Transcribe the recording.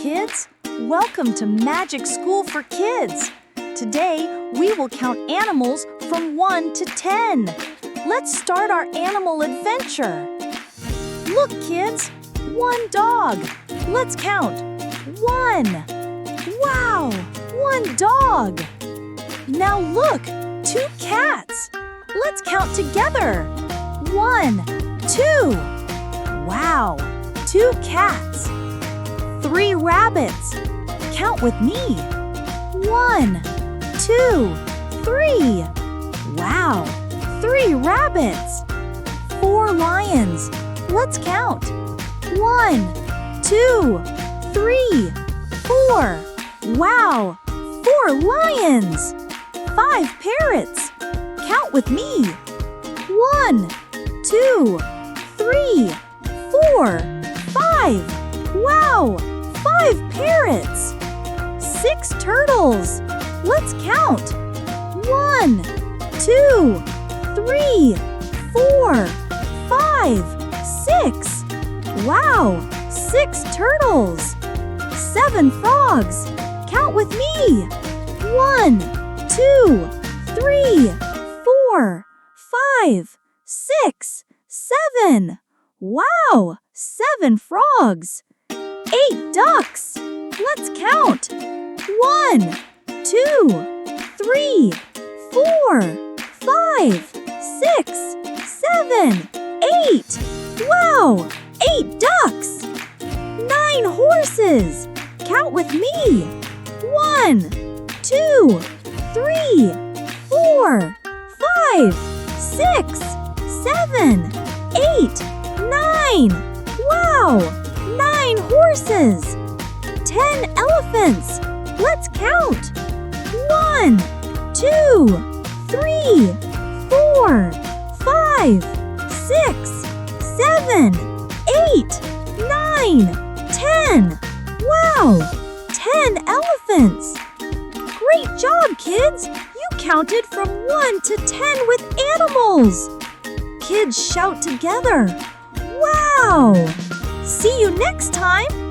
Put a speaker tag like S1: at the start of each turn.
S1: kids! Welcome to Magic School for Kids! Today, we will count animals from 1 to 10. Let's start our animal adventure. Look, kids! 1 dog. Let's count. 1. Wow! 1 dog. Now look! 2 cats. Let's count together. 1, 2. Wow! 2 cats. 3 rabbits. Count with me. 1, 2, 3. Wow! 3 rabbits. 4 lions. Let's count. 1, 2, 3, 4. Wow! 4 lions. 5 parrots. Count with me. 1, 2, 3, 4, 5. Wow! 5 parrots. 6 turtles. Let's count. 1, 2, 3, 4, 5, 6. Wow! 6 turtles. 7 frogs. Count with me. 1, 2, 3, 4, 5, 6, 7. Wow! 7 frogs. 8 ducks. Let's count. 1, 2, 3, 4, 5, 6, 7, 8. Wow! 8 ducks. 9 horses. Count with me. 1, 2, 3, 4, 5, 6, 7, 8, 9. Wow! 9 horses. 10 elephants. Let's count. 1, 2, 3, 4, 5, 6, 7, 8, 9, 10. Wow! 10 elephants. Great job, kids! You counted from 1 to 10 with animals. Kids shout together. Wow! See you next time!